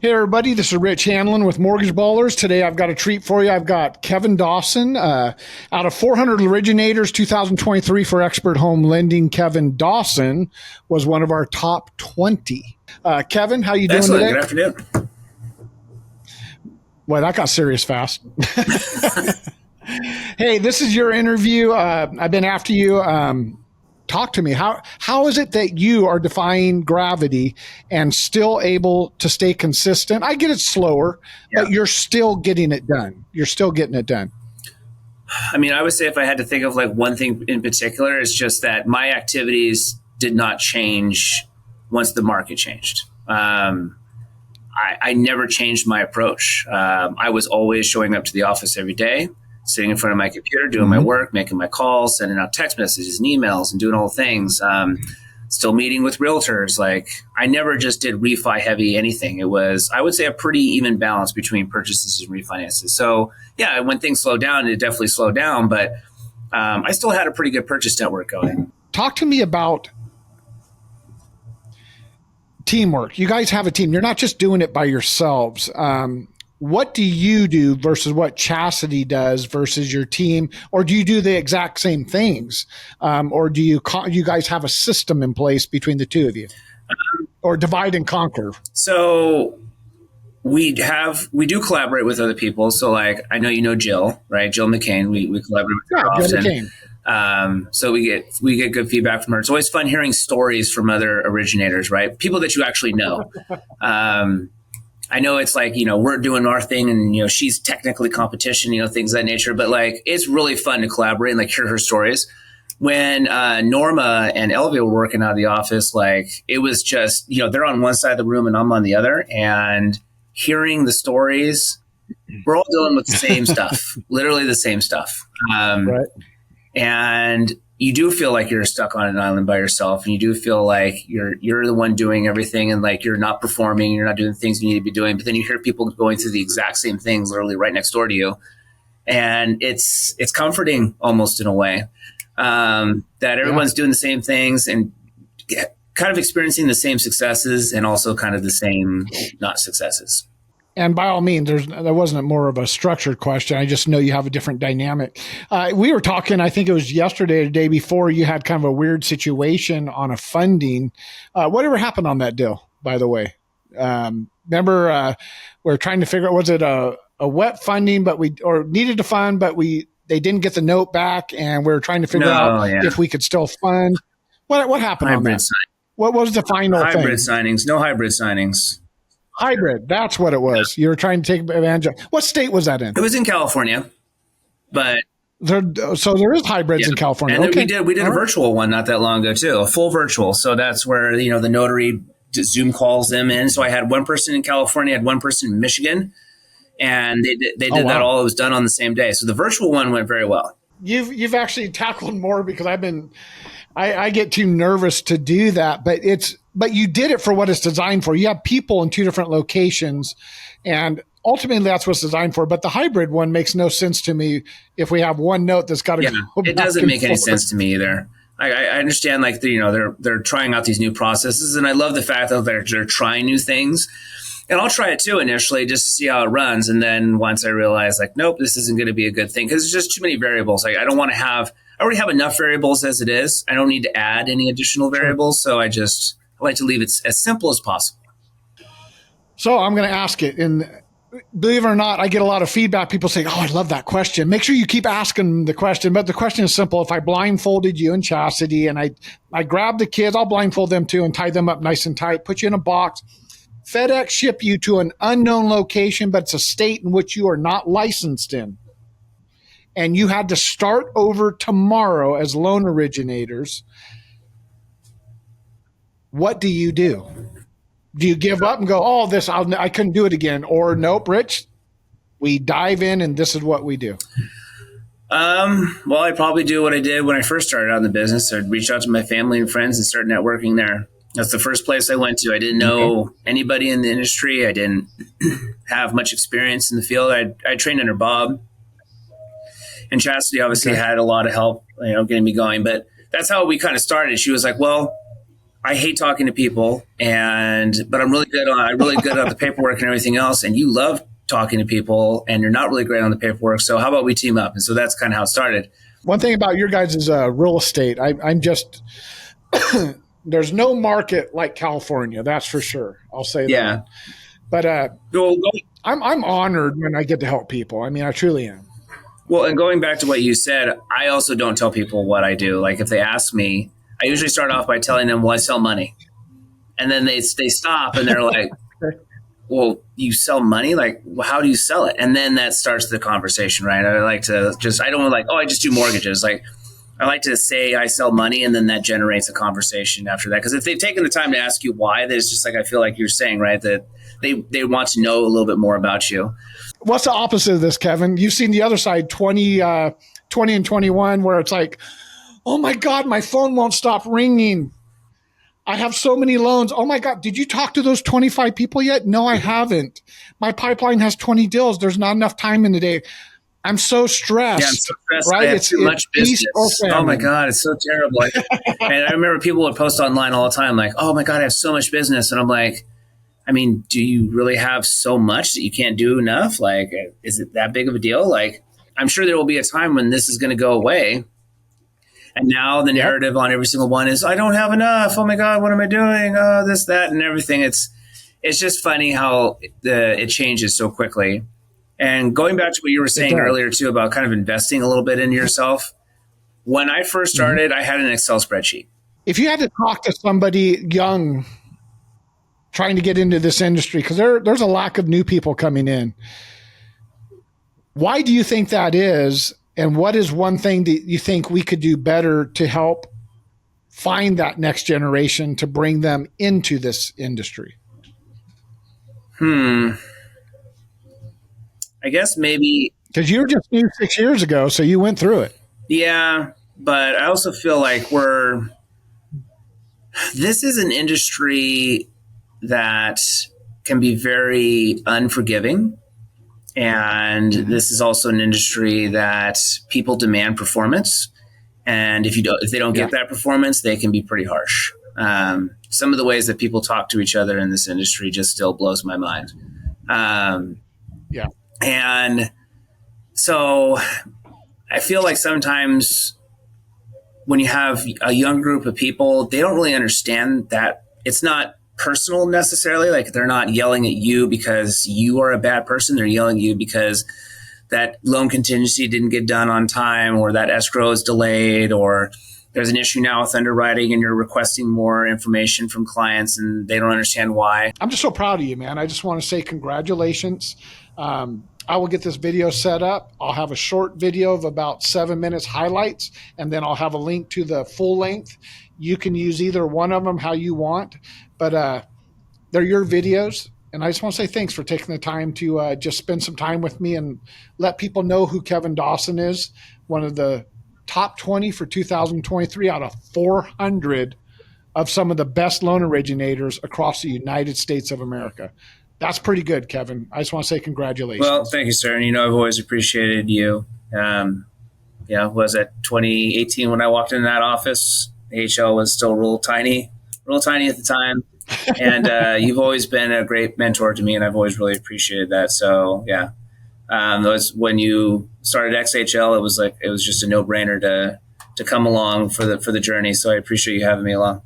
Hey everybody, this is Rich Hanlin with Mortgage Ballers. Today I've got a treat for you. I've got Kevin Dawson out of 400 originators 2023 for expert home lending. Kevin Dawson was one of our top 20. Kevin, how you doing today? Good afternoon. Well, that got serious fast. Hey, this is your interview. I've been after you. Talk to me. How is it that you are defying gravity and still able to stay consistent? I get it slower, but you're still getting it done. You're still getting it done. I mean, I would say if I had to think of like one thing in particular, it's just that my activities did not change once the market changed. I never changed my approach. I was always showing up to the office every day, sitting in front of my computer, doing my work, making my calls, sending out text messages and emails and doing all the things. Still meeting with realtors. Like I never just did refi heavy anything. It was, I would say, a pretty even balance between purchases and refinances. So yeah, when things slowed down, it definitely slowed down, but I still had a pretty good purchase network going. Talk to me about teamwork. You guys have a team. You're not just doing it by yourselves. What do you do versus what Chastity does versus your team? Or do you do the exact same things? Or do you guys have a system in place between the two of you? Or divide and conquer? So we do collaborate with other people. So like, I know you know Jill, right? Jill McCain. We collaborate with her often. Jill McCain. So we get good feedback from her. It's always fun hearing stories from other originators, right? People that you actually know. I know it's like, we're doing our thing and, she's technically competition, things of that nature, but like, it's really fun to collaborate and like hear her stories. When Norma and Elvia were working out of the office, like it was just, they're on one side of the room and I'm on the other, and hearing the stories, we're all dealing with the same stuff, literally the same stuff. Right. And you do feel like you're stuck on an island by yourself, and you do feel like you're the one doing everything, and like you're not performing, you're not doing the things you need to be doing. But then you hear people going through the exact same things, literally right next door to you, and it's comforting almost in a way that everyone's doing the same things and kind of experiencing the same successes and also kind of the same not successes. And by all means, there wasn't more of a structured question. I just know you have a different dynamic. We were talking, I think it was yesterday or the day before, you had kind of a weird situation on a funding. Whatever happened on that deal, by the way? Remember, we were trying to figure out, was it a wet funding, or needed to fund, but they didn't get the note back, and we were trying to figure out if we could still fund. What happened on that? What was the final thing? Hybrid signings, no hybrid signings. Hybrid, that's what it was. You were trying to take advantage of. What state was that in? It was in California, but so there is hybrids in California. And we did a virtual one not that long ago too, a full virtual. So that's where the notary just Zoom calls them in. So I had one person in California, I had one person in Michigan, and they did that all. It was done on the same day. So the virtual one went very well. You've actually tackled more, because I get too nervous to do that, but you did it for what it's designed for. You have people in two different locations, and ultimately that's what it's designed for. But the hybrid one makes no sense to me if we have one note that's got to go back. It doesn't make any sense to me either. I understand, like, they're trying out these new processes, and I love the fact that they're trying new things. And I'll try it too initially just to see how it runs. And then once I realize, like, nope, this isn't going to be a good thing, because there's just too many variables. Like, I already have enough variables as it is. I don't need to add any additional variables. So I like to leave it as simple as possible. So I'm going to ask it. And believe it or not, I get a lot of feedback. People say, oh, I love that question. Make sure you keep asking the question. But the question is simple. If I blindfolded you and Chastity, and I grab the kids, I'll blindfold them too and tie them up nice and tight, put you in a box, FedEx ship you to an unknown location, but it's a state in which you are not licensed in, and you had to start over tomorrow as loan originators, what do you do? Do you give up and go, oh, I couldn't do it again? Or nope, Rich, we dive in and this is what we do? Well, I'd probably do what I did when I first started out in the business. I'd reach out to my family and friends and start networking there. That's the first place I went to. I didn't know anybody in the industry. I didn't have much experience in the field. I trained under Bob. And Chastity obviously had a lot of help, getting me going. But that's how we kind of started. She was like, well, I hate talking to people, but I'm really good at the paperwork and everything else. And you love talking to people, and you're not really great on the paperwork. So how about we team up? And so that's kind of how it started. One thing about your guys is real estate. I'm just there's no market like California, that's for sure. I'll say Yeah. that. But I'm honored when I get to help people. I mean, I truly am. Well, and going back to what you said, I also don't tell people what I do. Like if they ask me, I usually start off by telling them, well, I sell money. And then they stop and they're like, well, you sell money? Like, well, how do you sell it? And then that starts the conversation, right? I like to I don't like, oh, I just do mortgages. Like, I like to say I sell money, and then that generates a conversation after that. Because if they've taken the time to ask you why, there's just like, I feel like you're saying, right, that they want to know a little bit more about you. What's the opposite of this, Kevin? You've seen the other side, 20 and 21, where it's like, oh my God, my phone won't stop ringing. I have so many loans. Oh my God, did you talk to those 25 people yet? No, I haven't. My pipeline has 20 deals. There's not enough time in the day. I'm so stressed. Yeah, I'm so stressed. Right? I have too much business. Oh my God, it's so terrible. And I remember people would post online all the time like, oh my God, I have so much business. And I'm like, I mean, do you really have so much that you can't do enough? Like, is it that big of a deal? Like, I'm sure there will be a time when this is going to go away. And now the narrative on every single one is, I don't have enough. Oh my God, what am I doing? Oh, this, that, and everything. It's just funny how it changes so quickly. And going back to what you were saying earlier too about kind of investing a little bit in yourself. When I first started, I had an Excel spreadsheet. If you had to talk to somebody young trying to get into this industry, because there's a lack of new people coming in, why do you think that is? And what is one thing that you think we could do better to help find that next generation to bring them into this industry? I guess maybe because you were just new 6 years ago, so you went through it. Yeah, but I also feel like this is an industry that can be very unforgiving. And this is also an industry that people demand performance. And if they don't get that performance, they can be pretty harsh. Some of the ways that people talk to each other in this industry just still blows my mind. And so I feel like sometimes when you have a young group of people, they don't really understand that it's not personal necessarily. Like they're not yelling at you because you are a bad person. They're yelling at you because that loan contingency didn't get done on time, or that escrow is delayed, or there's an issue now with underwriting and you're requesting more information from clients and they don't understand why. I'm just so proud of you, man. I just want to say congratulations. I will get this video set up. I'll have a short video of about 7 minutes highlights, and then I'll have a link to the full length. You can use either one of them how you want, but they're your videos. And I just want to say thanks for taking the time to just spend some time with me and let people know who Kevin Dawson is, one of the top 20 for 2023 out of 400 of some of the best loan originators across the United States of America. That's pretty good, Kevin. I just want to say congratulations. Well, thank you, sir. And I've always appreciated you. Was it 2018 when I walked into that office? AHL was still real tiny at the time. And you've always been a great mentor to me, and I've always really appreciated that. So, when you started XHL, it was just a no-brainer to come along for the journey. So I appreciate you having me along.